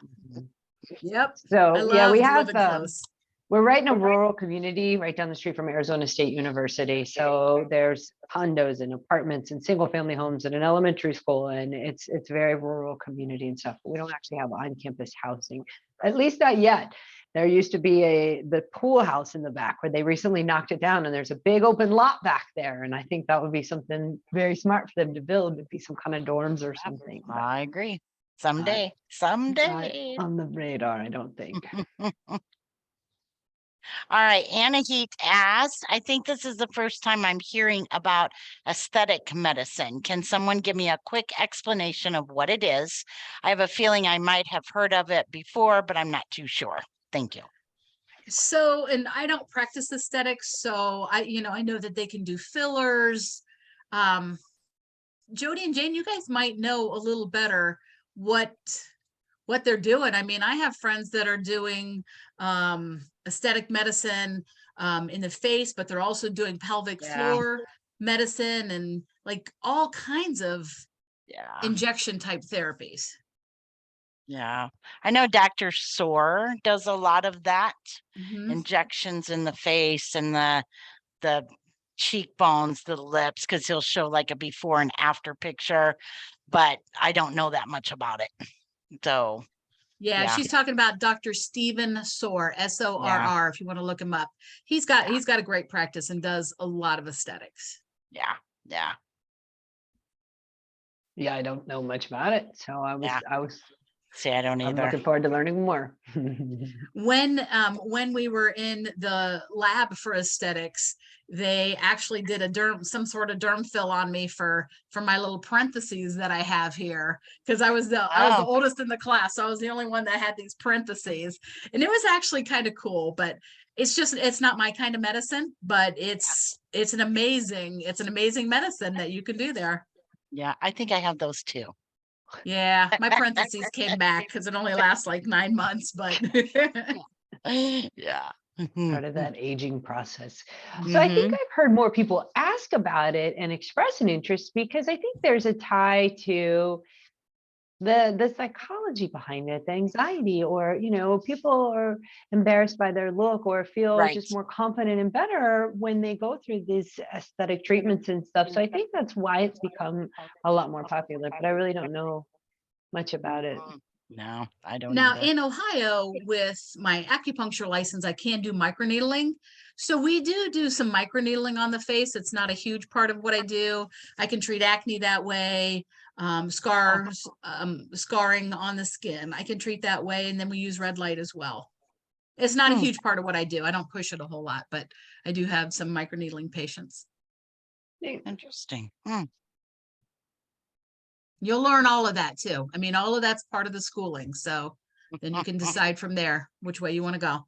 Speaker 3: Yep.
Speaker 2: So yeah, we have
Speaker 3: close.
Speaker 2: We're right in a rural community, right down the street from Arizona State University. So there's condos and apartments and single family homes and an elementary school, and it's very rural community and stuff. But we don't actually have on-campus housing, at least not yet. There used to be the pool house in the back where they recently knocked it down, and there's a big open lot back there. And I think that would be something very smart for them to build. It'd be some kind of dorms or something.
Speaker 1: I agree. Someday.
Speaker 2: On the radar, I don't think.
Speaker 1: All right, Anna Heat asks, I think this is the first time I'm hearing about aesthetic medicine. Can someone give me a quick explanation of what it is? I have a feeling I might have heard of it before, but I'm not too sure. Thank you.
Speaker 3: So, and I don't practice aesthetics, so I know that they can do fillers. Jody and Jane, you guys might know a little better what they're doing. I mean, I have friends that are doing aesthetic medicine in the face, but they're also doing pelvic floor medicine and like all kinds of injection type therapies.
Speaker 1: Yeah, I know Dr. Soar does a lot of that. Injections in the face and the cheekbones, the lips, because he'll show like a before and after picture, but I don't know that much about it. So
Speaker 3: yeah, she's talking about Dr. Stephen Soar, Sorr, if you want to look him up. He's got a great practice and does a lot of aesthetics.
Speaker 1: Yeah,
Speaker 2: I don't know much about it, so I was
Speaker 1: see, I don't either.
Speaker 2: I'm looking forward to learning more.
Speaker 3: When we were in the lab for aesthetics, they actually did some sort of derm fill on me for my little parentheses that I have here, because I was the oldest in the class, so I was the only one that had these parentheses, and it was actually kind of cool. But it's not my kind of medicine, but it's an amazing medicine that you can do there.
Speaker 1: Yeah, I think I have those too.
Speaker 3: Yeah, my parentheses came back because it only lasts like 9 months, but
Speaker 1: yeah.
Speaker 2: Part of that aging process. So I think I've heard more people ask about it and express an interest because I think there's a tie to the psychology behind it, the anxiety, or people are embarrassed by their look or feel just more confident and better when they go through these aesthetic treatments and stuff. So I think that's why it's become a lot more popular, but I really don't know much about it.
Speaker 1: No, I don't.
Speaker 3: Now in Ohio, with my acupuncture license, I can do microneedling. So we do some microneedling on the face. It's not a huge part of what I do. I can treat acne that way. Scarring on the skin, I can treat that way, and then we use red light as well. It's not a huge part of what I do. I don't push it a whole lot, but I do have some microneedling patients.
Speaker 1: Interesting.
Speaker 3: You'll learn all of that too. I mean, all of that's part of the schooling, so then you can decide from there which way you want to go.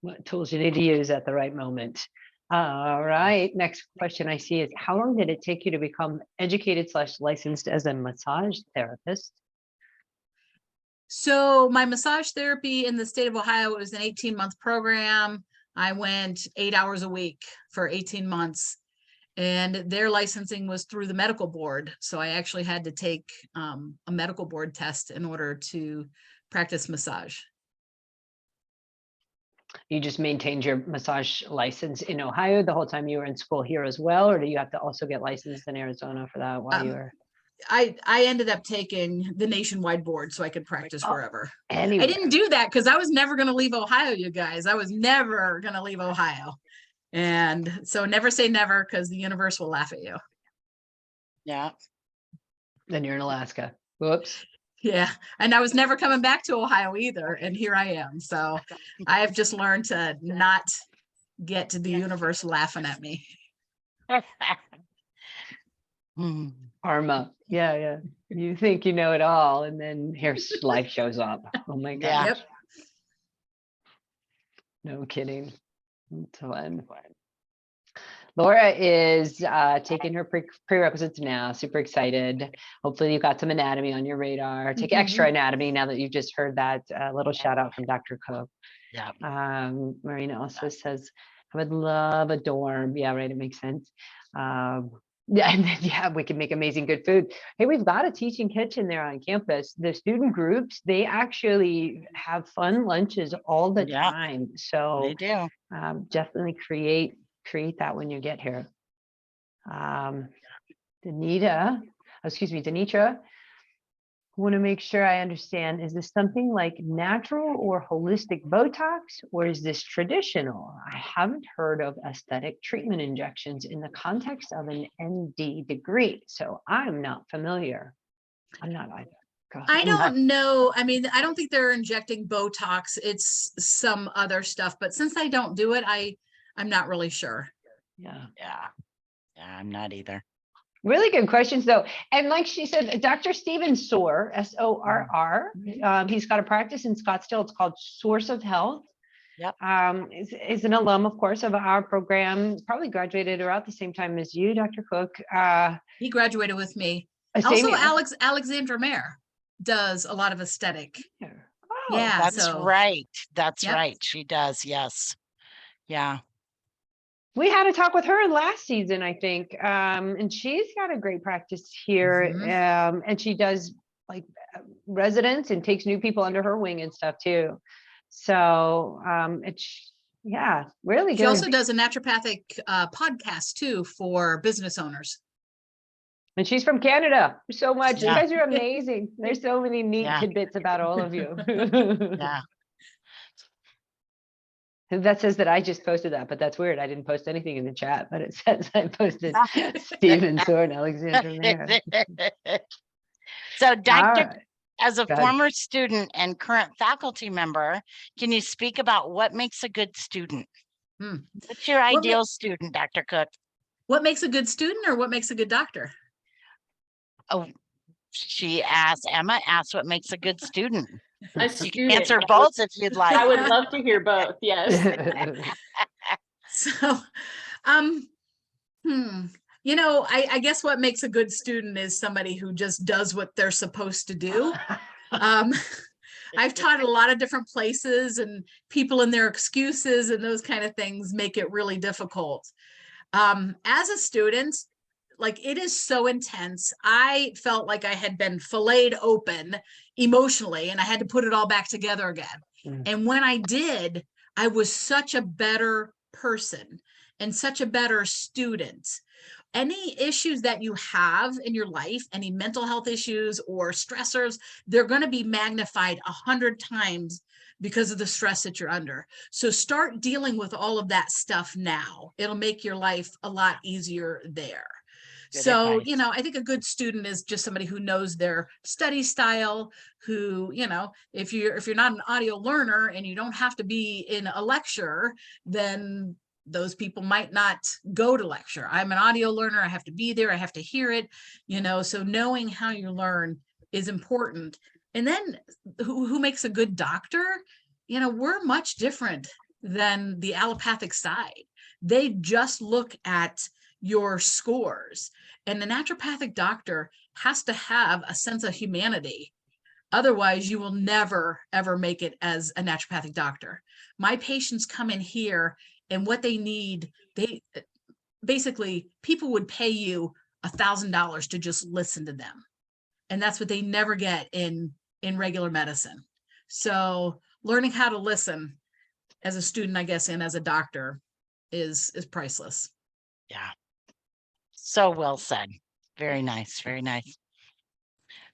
Speaker 2: What tools you need to use at the right moment. All right, next question I see is, how long did it take you to become educated / licensed as a massage therapist?
Speaker 3: So my massage therapy in the state of Ohio, it was an 18-month program. I went 8 hours a week for 18 months, and their licensing was through the medical board. So I actually had to take a medical board test in order to practice massage.
Speaker 2: You just maintained your massage license in Ohio the whole time you were in school here as well, or do you have to also get licensed in Arizona for that while you were?
Speaker 3: I ended up taking the nationwide board so I could practice wherever.
Speaker 2: Anyway.
Speaker 3: I didn't do that because I was never going to leave Ohio, you guys. I was never going to leave Ohio. And so never say never, because the universe will laugh at you.
Speaker 1: Yeah.
Speaker 2: Then you're in Alaska. Whoops.
Speaker 3: Yeah. And I was never coming back to Ohio either. And here I am. So I have just learned to not get to the universe laughing at me.
Speaker 2: Karma. Yeah, yeah. You think you know it all, and then here's life shows up. Oh my God.
Speaker 1: Yeah.
Speaker 3: Yep.
Speaker 2: No kidding. It's fun. Laura is taking her prerequisites now. Super excited. Hopefully you got some anatomy on your radar. Take extra anatomy now that you've just heard that little shout out from Dr. Cook.
Speaker 1: Yeah.
Speaker 2: Marina also says, I would love a dorm. Yeah, right. It makes sense. Yeah, and then, yeah, we can make amazing good food. Hey, we've got a teaching kitchen there on campus. The student groups, they actually have fun lunches all the time. So
Speaker 1: They do.
Speaker 2: definitely create that when you get here. Denitra, want to make sure I understand, is this something like natural or holistic Botox, or is this traditional? I haven't heard of aesthetic treatment injections in the context of an ND degree, so I'm not familiar. I'm not either.
Speaker 3: I don't know. I mean, I don't think they're injecting Botox. It's some other stuff, but since I don't do it, I'm not really sure.
Speaker 2: Yeah.
Speaker 1: I'm not either.
Speaker 2: Really good questions, though. And like she said, Dr. Stephen Soar, Sorr, he's got a practice in Scottsdale. It's called Source of Health.
Speaker 1: Yep.
Speaker 2: Is an alum, of course, of our program. Probably graduated around the same time as you, Dr. Cook.
Speaker 3: He graduated with me. Also, Alexandra Mayer does a lot of aesthetic.
Speaker 2: Oh,
Speaker 3: yeah,
Speaker 1: that's right. That's right. She does. Yes. Yeah.
Speaker 2: We had a talk with her last season, I think, and she's got a great practice here, and she does like residents and takes new people under her wing and stuff too. So it's really good.
Speaker 3: She also does a naturopathic podcast too for business owners.
Speaker 2: And she's from Canada. So much. You guys are amazing. There's so many neat tidbits about all of you.
Speaker 1: Yeah.
Speaker 2: That says that I just posted that, but that's weird. I didn't post anything in the chat, but it says I posted Stephen Soar and Alexandra Mayer.
Speaker 1: So, Dr. As a former student and current faculty member, can you speak about what makes a good student? What's your ideal student, Dr. Cook?
Speaker 3: What makes a good student, or what makes a good doctor?
Speaker 1: Oh, Emma asked what makes a good student.
Speaker 4: You
Speaker 1: can answer both if you'd like.
Speaker 4: I would love to hear both. Yes.
Speaker 3: So, you know, I guess what makes a good student is somebody who just does what they're supposed to do. I've taught at a lot of different places, and people and their excuses and those kind of things make it really difficult. As a student, like, it is so intense. I felt like I had been filleted open emotionally, and I had to put it all back together again. And when I did, I was such a better person and such a better student. Any issues that you have in your life, any mental health issues or stressors, they're going to be magnified 100 times because of the stress that you're under. So start dealing with all of that stuff now. It'll make your life a lot easier there. So, you know, I think a good student is just somebody who knows their study style, who, you know, if you're not an audio learner and you don't have to be in a lecture, then those people might not go to lecture. I'm an audio learner. I have to be there. I have to hear it, you know, so knowing how you learn is important. And then who makes a good doctor? You know, we're much different than the allopathic side. They just look at your scores, and the naturopathic doctor has to have a sense of humanity. Otherwise, you will never, ever make it as a naturopathic doctor. My patients come in here, and what they need, they basically, people would pay you $1,000 to just listen to them. And that's what they never get in regular medicine. So learning how to listen as a student, I guess, and as a doctor is priceless.
Speaker 1: Yeah. So well said. Very nice. Very nice.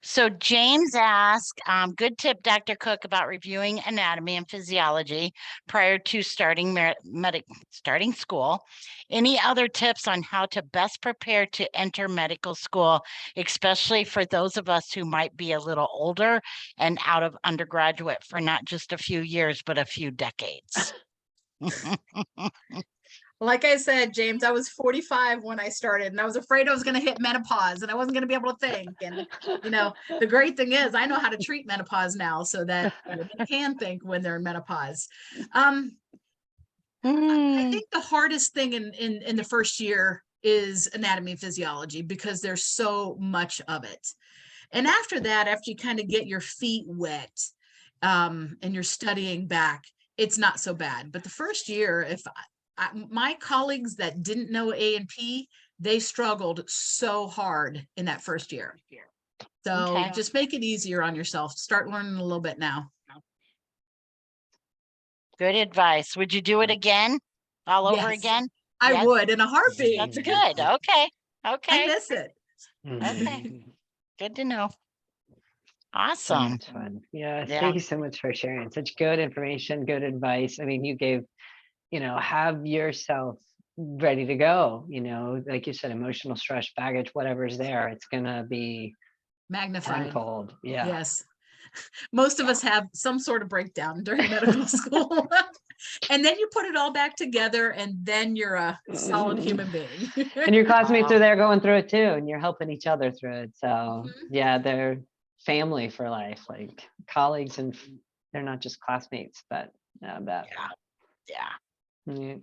Speaker 1: So James asked, good tip, Dr. Cook, about reviewing anatomy and physiology prior to starting starting school. Any other tips on how to best prepare to enter medical school, especially for those of us who might be a little older and out of undergraduate for not just a few years, but a few decades?
Speaker 3: Like I said, James, I was 45 when I started, and I was afraid I was going to hit menopause and I wasn't going to be able to think. And, the great thing is I know how to treat menopause now so that women can think when they're in menopause. I think the hardest thing in the first year is anatomy and physiology because there's so much of it. And after that, after you kind of get your feet wet and you're studying back, it's not so bad. But the first year, my colleagues that didn't know A&P, they struggled so hard in that first year. So
Speaker 1: Okay.
Speaker 3: just make it easier on yourself. Start learning a little bit now.
Speaker 1: Good advice. Would you do it again? All over
Speaker 3: Yes,
Speaker 1: again?
Speaker 3: I
Speaker 1: Yes?
Speaker 3: would in a heartbeat.
Speaker 1: That's good. Okay.
Speaker 3: I
Speaker 1: Okay.
Speaker 3: miss it.
Speaker 1: Okay. Good to know.
Speaker 2: So
Speaker 1: Awesome.
Speaker 2: much fun. Yes,
Speaker 1: Yeah.
Speaker 2: thank you so much for sharing such good information, good advice. I mean, you gave, have yourself ready to go, like you said, emotional stress, baggage, whatever's there, it's gonna be
Speaker 3: Magnified.
Speaker 2: tenfold. Yeah.
Speaker 3: Yes. Most of us have some sort of breakdown during medical school. And then you put it all back together and then you're a solid human being.
Speaker 2: And your classmates are there going through it too, and you're helping each other through it. So
Speaker 3: Mhm.
Speaker 2: yeah, they're family for life, like colleagues, and they're not just classmates, but that.
Speaker 1: Yeah.
Speaker 2: Yeah.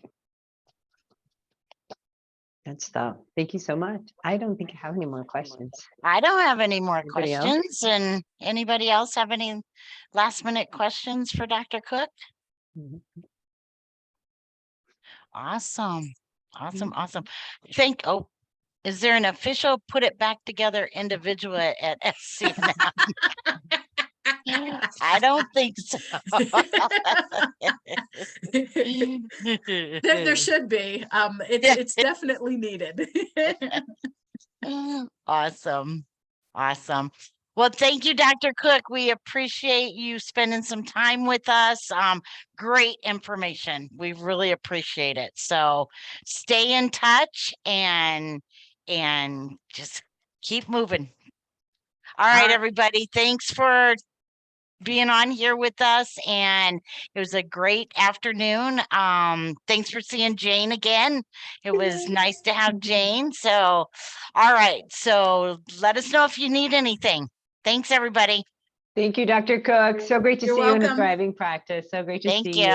Speaker 2: Good stuff. Thank you so much. I don't think I have any more questions.
Speaker 1: I don't have any more
Speaker 2: Anybody else?
Speaker 1: questions. And anybody else have any last minute questions for Dr. Cook?
Speaker 2: Mhm.
Speaker 1: Awesome. Awesome. Awesome. Is there an official put it back together individual at SCNM? I don't think so.
Speaker 3: There should be. It's definitely needed.
Speaker 1: Awesome. Awesome. Well, thank you, Dr. Cook. We appreciate you spending some time with us. Great information. We really appreciate it. So stay in touch and just keep moving. All right, everybody. Thanks for being on here with us, and it was a great afternoon. Thanks for seeing Jane again. It was nice to have Jane. So all right, so let us know if you need anything. Thanks, everybody.
Speaker 2: Thank you, Dr. Cook. So great to
Speaker 3: You're
Speaker 2: see you in a
Speaker 3: welcome.
Speaker 2: thriving practice. So great to
Speaker 1: Thank
Speaker 2: see
Speaker 1: you.
Speaker 2: you.